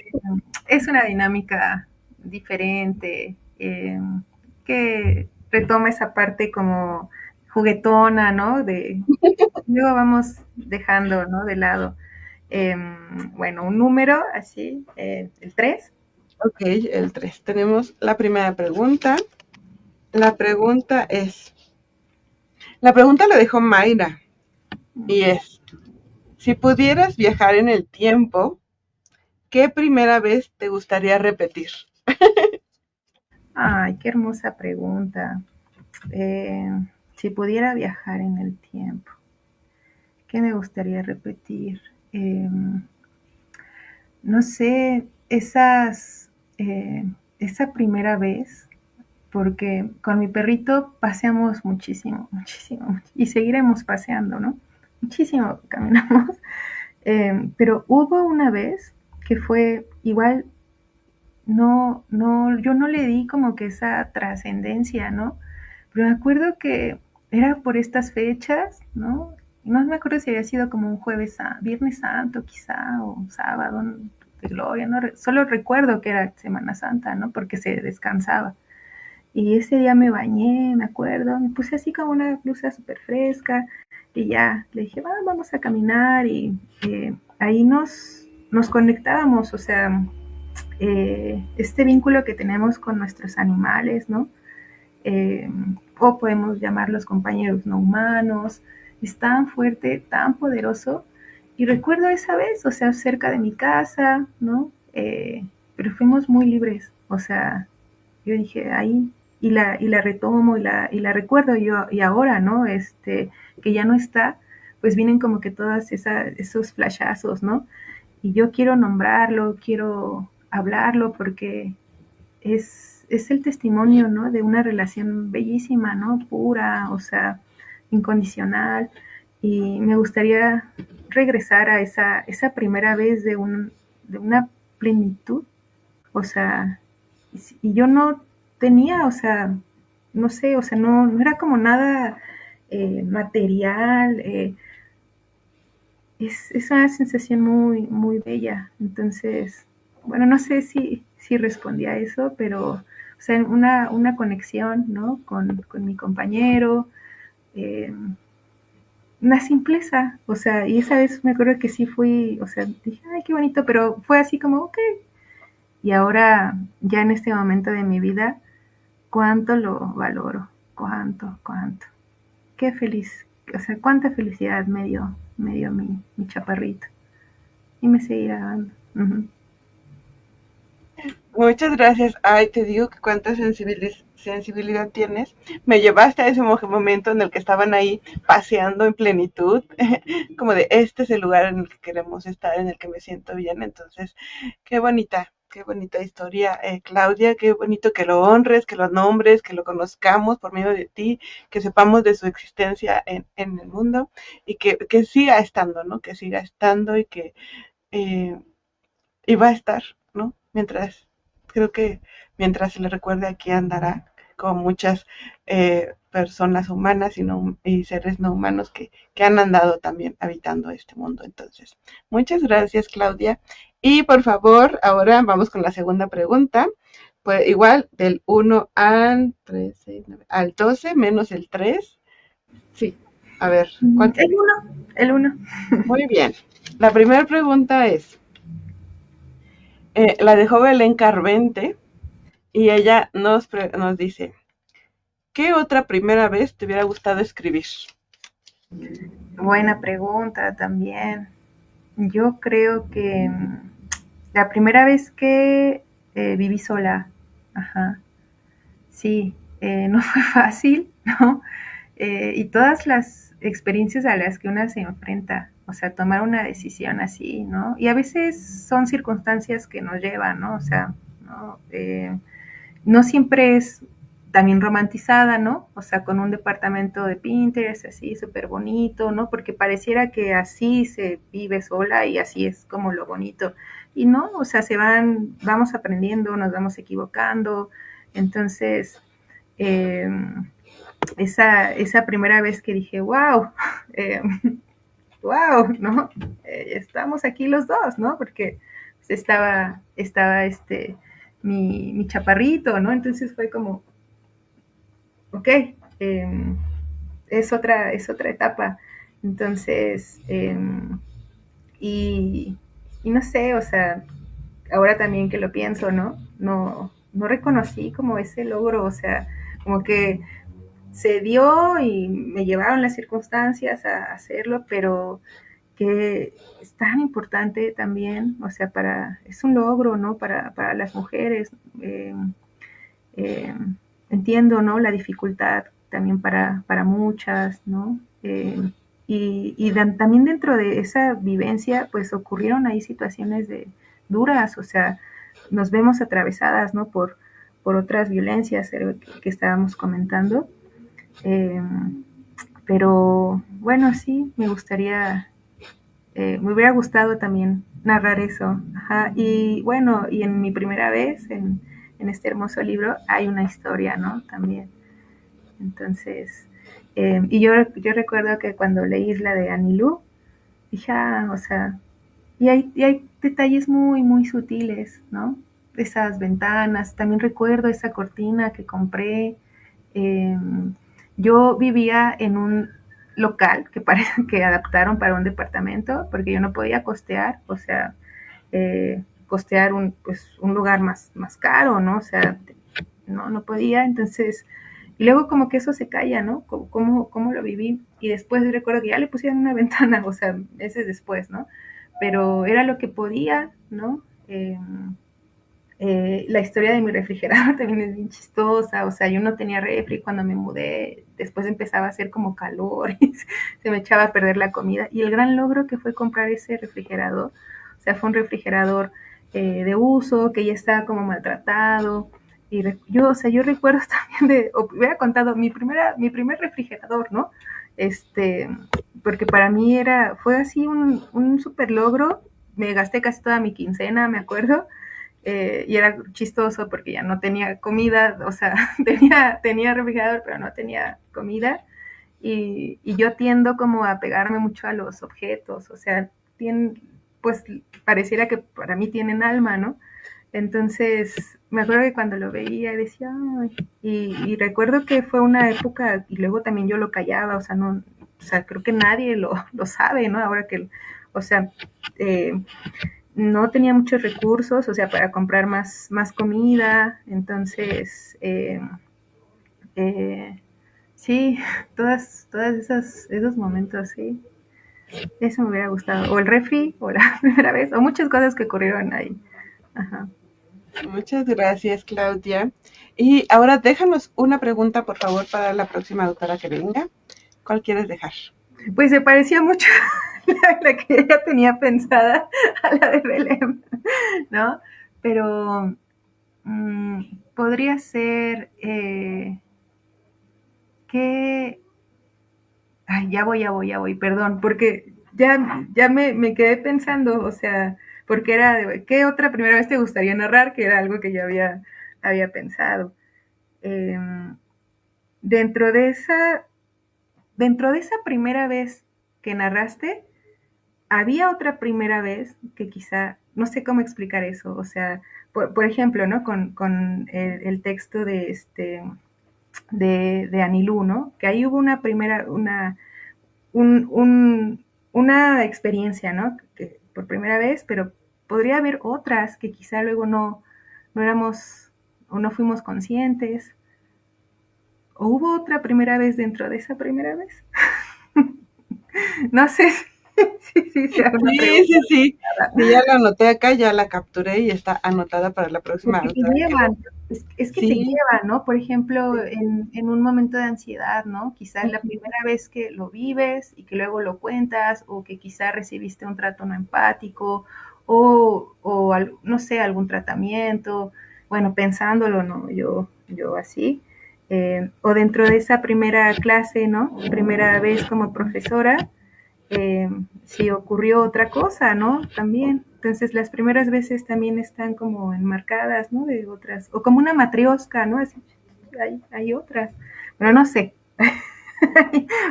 es una dinámica diferente, que retoma esa parte como juguetona, ¿no? Luego vamos dejando, ¿no? De lado. Eh, bueno, un número así, el 3.
Ok, el 3. Tenemos la primera pregunta. La pregunta es, la pregunta la dejó Mayra y es, si pudieras viajar en el tiempo, ¿qué primera vez te gustaría repetir?
Ay, qué hermosa pregunta. Eh, si pudiera viajar en el tiempo, ¿qué me gustaría repetir? Eh, no sé, esa primera vez, porque con mi perrito paseamos muchísimo, muchísimo, y seguiremos paseando, ¿no? Muchísimo caminamos. Pero hubo una vez que fue igual, yo no le di como que esa trascendencia, ¿no? Pero me acuerdo que era por estas fechas, ¿no? No me acuerdo si había sido como un Viernes Santo quizá, o sábado de gloria, no, solo recuerdo que era Semana Santa, ¿no? Porque se descansaba. Y ese día me bañé, me acuerdo, me puse así como una blusa súper fresca y ya, le dije, vamos a caminar y ahí nos conectábamos, o sea, este vínculo que tenemos con nuestros animales, ¿no? Eh, o podemos llamarlos compañeros no humanos, es tan fuerte, tan poderoso. Y recuerdo esa vez, o sea, cerca de mi casa, ¿no? Pero fuimos muy libres, o sea, yo dije ahí, y la retomo y la recuerdo yo, y ahora, ¿no? Que ya no está, pues vienen como que todos esos flashazos, ¿no? Y yo quiero nombrarlo, quiero hablarlo porque es el testimonio, ¿no? De una relación bellísima, ¿no? Pura, o sea, incondicional. Y me gustaría regresar a esa primera vez de una plenitud, o sea, y yo no tenía, o sea, no sé, o sea, no era como nada material, es una sensación muy, muy bella. Entonces, bueno, no sé si respondí a eso, pero, o sea, una conexión, ¿no? Con mi compañero, eh, una simpleza, o sea, y esa vez me acuerdo que sí fui, o sea, dije, ay, qué bonito, pero fue así como, ok, Y ahora, ya en este momento de mi vida, cuánto lo valoro, cuánto. Qué feliz, o sea, cuánta felicidad me dio mi chaparrito. Y me seguirá dando. Uh-huh.
Muchas gracias. Ay, te digo que cuánta sensibilidad tienes. Me llevaste a ese momento en el que estaban ahí paseando en plenitud, como de este es el lugar en el que queremos estar, en el que me siento bien. Entonces, qué bonita historia, Claudia. Qué bonito que lo honres, que lo nombres, que lo conozcamos por medio de ti, que sepamos de su existencia en el mundo y que siga estando, ¿no? Que siga estando eh, y va a estar, ¿no? Creo que mientras se le recuerde aquí andará con muchas personas humanas y seres no humanos que han andado también habitando este mundo. Entonces, muchas gracias, Claudia. Y por favor, ahora vamos con la segunda pregunta. Pues igual del 1 al 3, 6, 9, al 12 menos el 3. Sí, a ver, ¿cuál
El
quieres?
uno, el uno.
Muy bien. La primera pregunta es, la dejó Belén Carvente y ella nos dice, ¿qué otra primera vez te hubiera gustado escribir?
Buena pregunta también. Yo creo que la primera vez que viví sola, ajá, sí, no fue fácil, ¿no? Y todas las experiencias a las que una se enfrenta, o sea, tomar una decisión así, ¿no? Y a veces son circunstancias que nos llevan, ¿no? O sea, ¿no? No siempre es también romantizada, ¿no? O sea, con un departamento de Pinterest así súper bonito, ¿no? Porque pareciera que así se vive sola y así es como lo bonito. Y no, o sea, vamos aprendiendo, nos vamos equivocando. Entonces, eh, esa primera vez que dije, wow, eh, wow, ¿no? Estamos aquí los dos, ¿no? Porque pues, estaba mi chaparrito, ¿no? Entonces fue como, ok, eh, es otra etapa. Entonces, y, y no sé, o sea, ahora también que lo pienso, ¿no? No reconocí como ese logro, o sea, como que se dio y me llevaron las circunstancias a hacerlo, pero que es tan importante también, o sea, es un logro, ¿no? Para las mujeres. Eh, entiendo, ¿no? La dificultad también para muchas, ¿no? También dentro de esa vivencia, pues ocurrieron ahí situaciones duras, o sea, nos vemos atravesadas, ¿no? Por otras violencias que estábamos comentando. Eh, pero bueno, sí, me hubiera gustado también narrar eso. Ajá. Y bueno, y en mi primera vez en este hermoso libro hay una historia, ¿no? También. Entonces, yo recuerdo que cuando leí la de Anilú, dije, o sea, y hay detalles muy sutiles, ¿no? Esas ventanas, también recuerdo esa cortina que compré. Eh, yo vivía en un local que parece que adaptaron para un departamento, porque yo no podía costear, o sea, costear un lugar más caro, ¿no? O sea, no podía, entonces, y luego como que eso se calla, ¿no? ¿Cómo lo viví? Y después recuerdo que ya le pusieron una ventana, o sea, meses después, ¿no? Pero era lo que podía, ¿no? La historia de mi refrigerador también es bien chistosa, o sea, yo no tenía refri cuando me mudé, después empezaba a hacer como calor y se me echaba a perder la comida, y el gran logro que fue comprar ese refrigerador, o sea, fue un refrigerador de uso, que ya estaba como maltratado, y yo, o sea, yo recuerdo también hubiera contado mi primer refrigerador, ¿no? Este, porque para mí fue así un super logro, me gasté casi toda mi quincena, me acuerdo, y era chistoso porque ya no tenía comida, o sea, tenía refrigerador, pero no tenía comida. Y yo tiendo como a pegarme mucho a los objetos, o sea, pues pareciera que para mí tienen alma, ¿no? Entonces, me acuerdo que cuando lo veía decía, ay, y recuerdo que fue una época, y luego también yo lo callaba, o sea, no, o sea, creo que nadie lo sabe, ¿no? Ahora que, o sea, eh, no tenía muchos recursos, o sea, para comprar más comida, entonces, sí, todas esos momentos, sí, eso me hubiera gustado, o el refri, o la primera vez, o muchas cosas que ocurrieron ahí. Ajá.
Muchas gracias, Claudia. Y ahora déjanos una pregunta, por favor, para la próxima autora que venga. ¿Cuál quieres dejar?
Pues se parecía mucho la que ella tenía pensada a la de Belén, ¿no? Pero podría ser que... Ay, ya voy, perdón, porque ya me quedé pensando, o sea, porque era, ¿qué otra primera vez te gustaría narrar? Que era algo que yo había pensado. Eh, dentro de esa, dentro de esa primera vez que narraste, había otra primera vez que quizá, no sé cómo explicar eso, o sea, por ejemplo, ¿no? Con el texto de de Anilú, ¿no? Que ahí hubo una primera, una experiencia, ¿no? Que por primera vez, pero podría haber otras que quizá luego no éramos o no fuimos conscientes. ¿O hubo otra primera vez dentro de esa primera vez? No sé si sea una
Sí,
pregunta.
sí, sí. Sí, ya la anoté acá, ya la capturé y está anotada para la
Es
próxima
que te
autora que
llevan,
venga.
es que te
Sí,
llevan, ¿no? Por ejemplo,
sí.
en un momento de ansiedad, ¿no? Quizás la primera vez que lo vives y que luego lo cuentas, o que quizás recibiste un trato no empático, no sé, algún tratamiento, bueno, pensándolo, ¿no? Yo así. O dentro de esa primera clase, ¿no? Primera vez como profesora, si ocurrió otra cosa, ¿no? También. Entonces las primeras veces también están como enmarcadas, ¿no? De otras, o como una matriosca, ¿no? Así, hay otras. Pero no sé.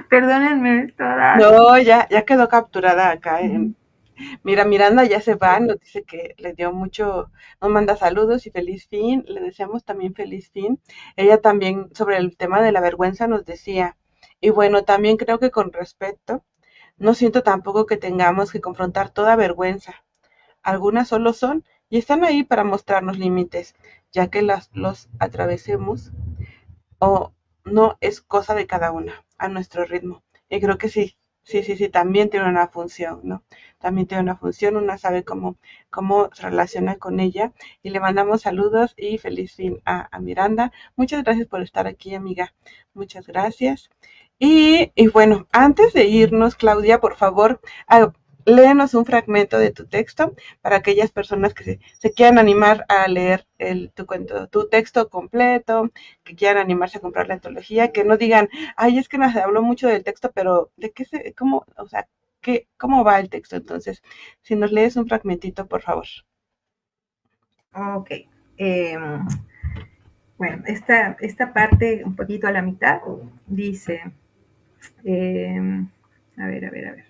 Perdónenme todas.
No, ya quedó capturada acá.
Uh-huh.
Mira, Miranda ya se va, nos dice que le dio mucho, nos manda saludos y feliz fin. Le deseamos también feliz fin. Ella también sobre el tema de la vergüenza nos decía, y bueno, también creo que con respeto, no siento tampoco que tengamos que confrontar toda vergüenza. Algunas solo son y están ahí para mostrarnos límites, ya que los atravesemos o no es cosa de cada una, a nuestro ritmo. Y creo que sí, sí, también tiene una función, ¿no? También tiene una función, una sabe cómo se relaciona con ella. Y le mandamos saludos y feliz fin a Miranda. Muchas gracias por estar aquí, amiga. Muchas gracias. Y bueno, antes de irnos, Claudia, por favor, léenos un fragmento de tu texto para aquellas personas que se quieran animar a leer tu cuento, tu texto completo, que quieran animarse a comprar la antología, que no digan, ay, es que nos habló mucho del texto, pero ¿de qué cómo, o sea, cómo va el texto? Entonces, si nos lees un fragmentito, por favor.
Ok. Eh, bueno, esta parte, un poquito a la mitad, dice, eh, a ver.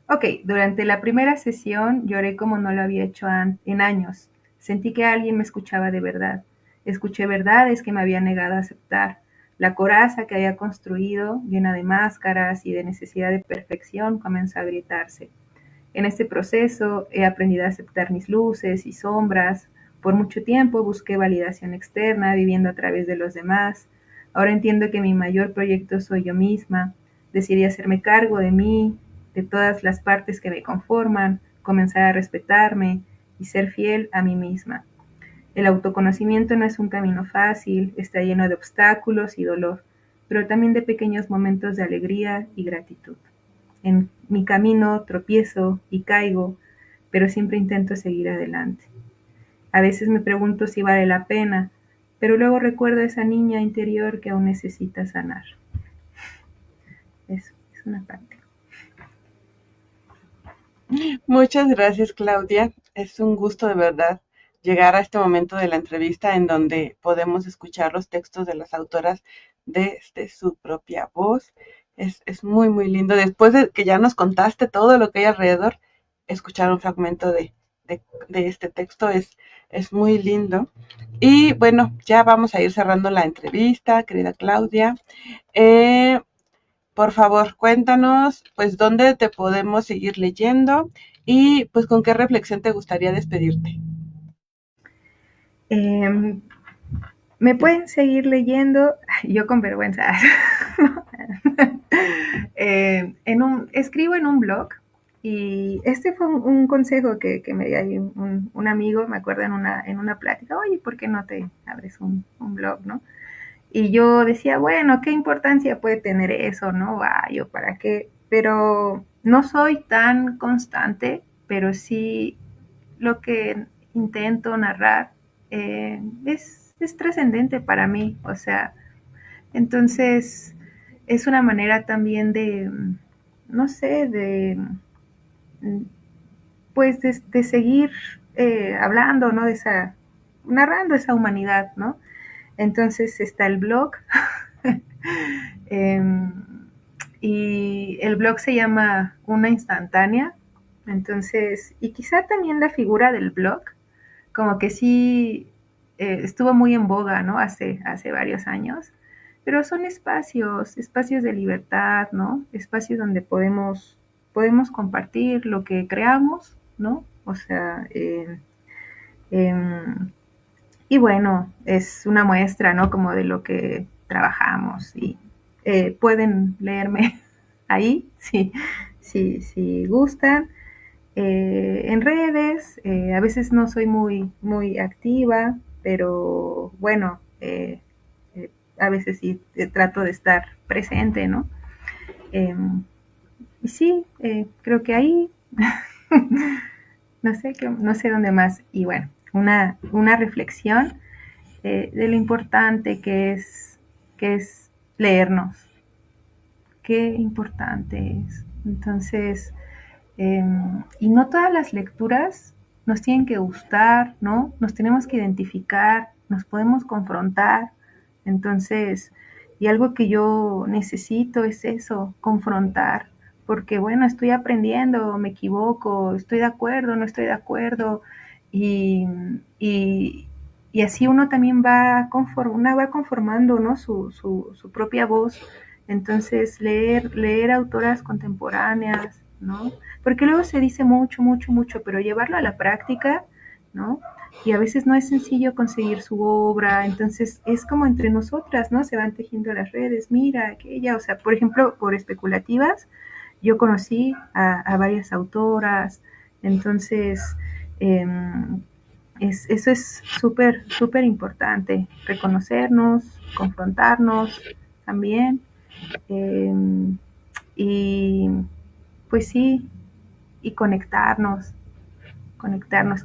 Ok, durante la primera sesión lloré como no lo había hecho en años. Sentí que alguien me escuchaba de verdad. Escuché verdades que me había negado a aceptar. La coraza que había construido, llena de máscaras y de necesidad de perfección, comenzó a agrietarse. En este proceso he aprendido a aceptar mis luces y sombras. Por mucho tiempo busqué validación externa, viviendo a través de los demás. Ahora entiendo que mi mayor proyecto soy yo misma. Decidí hacerme cargo de mí, de todas las partes que me conforman, comenzar a respetarme y ser fiel a mí misma. El autoconocimiento no es un camino fácil, está lleno de obstáculos y dolor, pero también de pequeños momentos de alegría y gratitud. En mi camino tropiezo y caigo, pero siempre intento seguir adelante. A veces me pregunto si vale la pena, pero luego recuerdo a esa niña interior que aún necesita sanar. Eso es una parte.
Muchas gracias, Claudia. Es un gusto de verdad llegar a este momento de la entrevista en donde podemos escuchar los textos de las autoras desde su propia voz. Es muy lindo. Después de que ya nos contaste todo lo que hay alrededor, escuchar un fragmento de este texto es muy lindo. Y bueno, ya vamos a ir cerrando la entrevista, querida Claudia. Eh, por favor, cuéntanos, pues, dónde te podemos seguir leyendo y pues con qué reflexión te gustaría despedirte.
Eh, Me pueden seguir leyendo, yo con vergüenza. Escribo en un blog y este fue un consejo que me dio un amigo, me acuerdo en una plática, oye, ¿por qué no te abres un blog, no? Y yo decía, bueno, ¿qué importancia puede tener eso, no? Yo, ¿para qué? Pero no soy tan constante, pero sí lo que intento narrar es trascendente para mí, o sea, entonces es una manera también de, no sé, pues de seguir hablando, ¿no? De esa, narrando esa humanidad, ¿no? Entonces está el blog, eh, y el blog se llama Una Instantánea, entonces, y quizá también la figura del blog, como que sí estuvo muy en boga, ¿no? Hace varios años, pero son espacios, espacios de libertad, ¿no? Espacios donde podemos compartir lo que creamos, ¿no? O sea, eh, y bueno, es una muestra, ¿no? Como de lo que trabajamos y pueden leerme ahí, si gustan. En redes, a veces no soy muy activa, pero bueno, a veces sí trato de estar presente, ¿no? Eh, y sí, creo que ahí, no sé dónde más. Y bueno, una reflexión de lo importante que es leernos, qué importante es. Entonces, y no todas las lecturas nos tienen que gustar, ¿no? Nos tenemos que identificar, nos podemos confrontar. Entonces, y algo que yo necesito es eso, confrontar, porque bueno, estoy aprendiendo, me equivoco, estoy de acuerdo, no estoy de acuerdo, y, y, y así uno también una va conformando, ¿no? Su propia voz. Entonces, leer autoras contemporáneas, ¿no? Porque luego se dice mucho, mucho, mucho, pero llevarlo a la práctica, ¿no? Y a veces no es sencillo conseguir su obra, entonces es como entre nosotras, ¿no? Se van tejiendo las redes, mira, aquella, o sea, por ejemplo, por especulativas, yo conocí a varias autoras, entonces eh, eso es súper, súper importante, reconocernos, confrontarnos también, eh, y pues sí, y conectarnos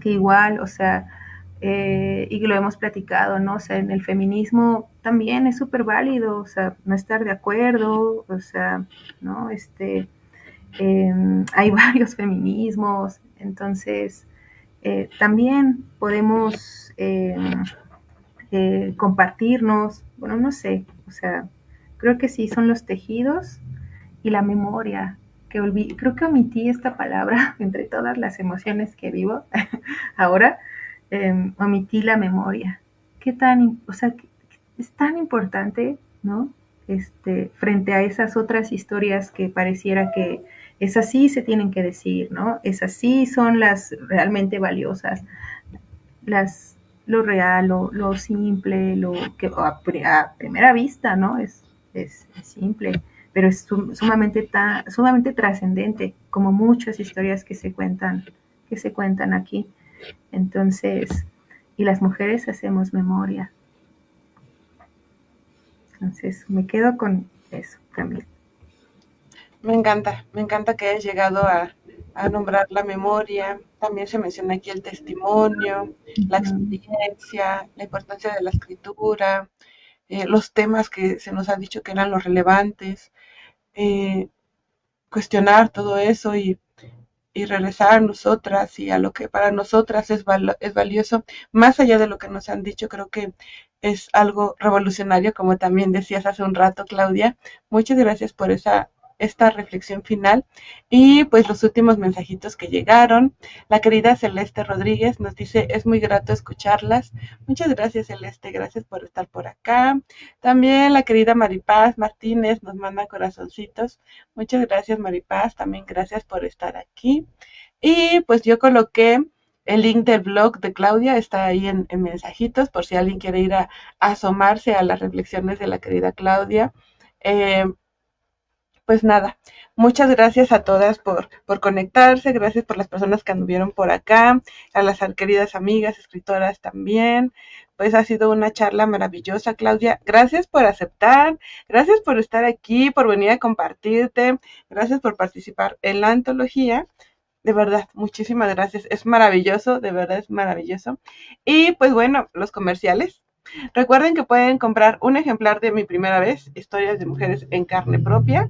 que igual, o sea, y lo hemos platicado, ¿no? O sea, en el feminismo también es súper válido, o sea, no estar de acuerdo, o sea, ¿no? Hay varios feminismos, entonces también podemos compartirnos, bueno, no sé, o sea, creo que sí, son los tejidos y la memoria, creo que omití esta palabra entre todas las emociones que vivo ahora, omití la memoria. ¿Qué tan, o sea, es tan importante, ¿no? Frente a esas otras historias que pareciera que esas sí se tienen que decir, ¿no? Esas sí son las realmente valiosas, las, lo real, lo simple, lo que a primera vista, ¿no? Es simple, pero es sumamente trascendente, como muchas historias que se cuentan aquí. Entonces, y las mujeres hacemos memoria. Entonces, me quedo con eso, Camila.
Me encanta que hayas llegado a nombrar la memoria. También se menciona aquí el testimonio, la
Uh-huh.
experiencia, la importancia de la escritura, los temas que se nos ha dicho que eran los relevantes, eh, cuestionar todo eso y regresar a nosotras y a lo que para nosotras es valioso, más allá de lo que nos han dicho, creo que es algo revolucionario, como también decías hace un rato, Claudia. Muchas gracias por esta reflexión final y pues los últimos mensajitos que llegaron. La querida Celeste Rodríguez nos dice, es muy grato escucharlas. Muchas gracias, Celeste, gracias por estar por acá. También la querida Maripaz Martínez nos manda corazoncitos. Muchas gracias, Maripaz, también gracias por estar aquí. Y pues yo coloqué el link del blog de Claudia, está ahí en mensajitos, por si alguien quiere ir a asomarse a las reflexiones de la querida Claudia. Eh, pues nada, muchas gracias a todas por conectarse, gracias por las personas que anduvieron por acá, a las queridas amigas, escritoras también. Pues ha sido una charla maravillosa, Claudia. Gracias por aceptar, gracias por estar aquí, por venir a compartirte, gracias por participar en la antología. De verdad, muchísimas gracias. Es maravilloso, de verdad es maravilloso. Y pues bueno, los comerciales. Recuerden que pueden comprar un ejemplar de Mi Primera Vez, Historias de Mujeres en Carne Propia.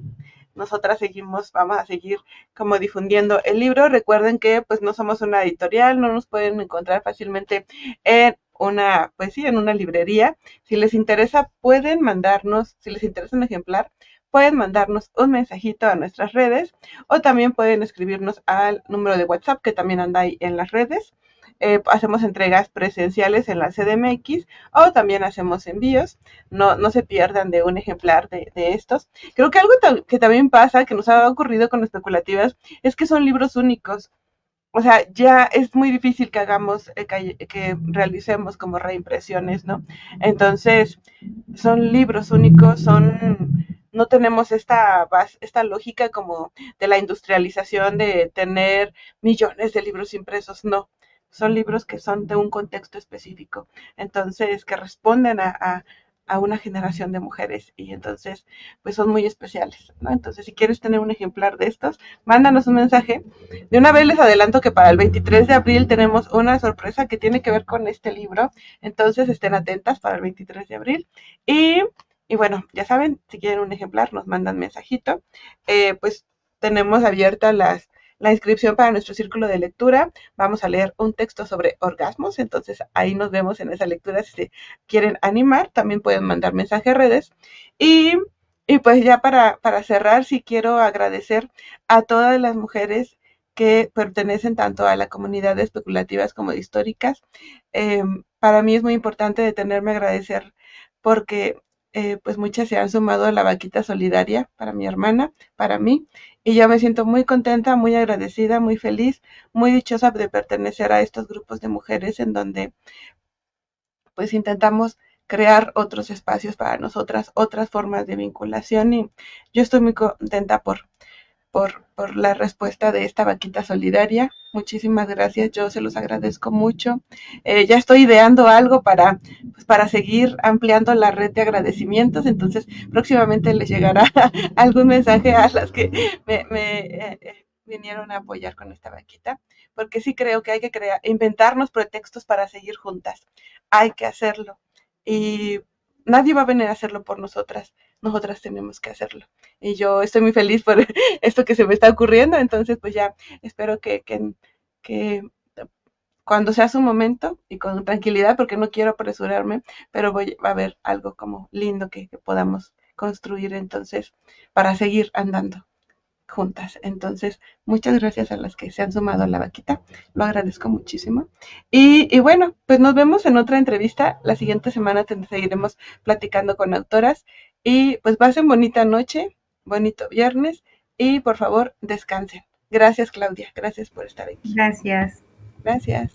Nosotras seguimos, vamos a seguir como difundiendo el libro. Recuerden que pues no somos una editorial, no nos pueden encontrar fácilmente en una, pues sí, en una librería. Si les interesa, pueden mandarnos, si les interesa un ejemplar, pueden mandarnos un mensajito a nuestras redes o también pueden escribirnos al número de WhatsApp que también anda ahí en las redes. Hacemos entregas presenciales en la CDMX o también hacemos envíos. No se pierdan de un ejemplar de estos. Creo que algo que también pasa, que nos ha ocurrido con especulativas, es que son libros únicos. O sea, ya es muy difícil que hagamos, que realicemos como reimpresiones, ¿no? Entonces, son libros únicos, no tenemos esta lógica como de la industrialización de tener millones de libros impresos, no. Son libros que son de un contexto específico, entonces que responden a una generación de mujeres y entonces pues son muy especiales, ¿no? Entonces si quieres tener un ejemplar de estos, mándanos un mensaje. De una vez les adelanto que para el 23 de abril tenemos una sorpresa que tiene que ver con este libro, entonces estén atentas para el 23 de abril. Y, y bueno, ya saben, si quieren un ejemplar, nos mandan mensajito. Pues tenemos abierta la inscripción para nuestro círculo de lectura. Vamos a leer un texto sobre orgasmos, entonces ahí nos vemos en esa lectura. Si se quieren animar, también pueden mandar mensaje a redes. Y, y pues ya para cerrar, sí quiero agradecer a todas las mujeres que pertenecen tanto a la comunidad de especulativas como de históricas. Para mí es muy importante detenerme a agradecer porque pues muchas se han sumado a la vaquita solidaria para mi hermana, para mí, y yo me siento muy contenta, muy agradecida, muy feliz, muy dichosa de pertenecer a estos grupos de mujeres en donde pues intentamos crear otros espacios para nosotras, otras formas de vinculación y yo estoy muy contenta por la respuesta de esta vaquita solidaria. Muchísimas gracias, yo se los agradezco mucho. Ya estoy ideando algo pues, para seguir ampliando la red de agradecimientos, entonces próximamente les llegará algún mensaje a las que vinieron a apoyar con esta vaquita, porque sí creo que hay que inventarnos pretextos para seguir juntas. Hay que hacerlo. Y nadie va a venir a hacerlo por nosotras tenemos que hacerlo. Y yo estoy muy feliz por esto que se me está ocurriendo, entonces pues ya espero que cuando sea su momento y con tranquilidad, porque no quiero apresurarme, pero va a haber algo como lindo que podamos construir entonces para seguir andando juntas. Entonces, muchas gracias a las que se han sumado a la vaquita, lo agradezco muchísimo. Y bueno, pues nos vemos en otra entrevista. La siguiente semana seguiremos platicando con autoras y pues pasen bonita noche, bonito viernes y por favor descansen. Gracias Claudia, gracias por estar aquí.
Gracias.
Gracias.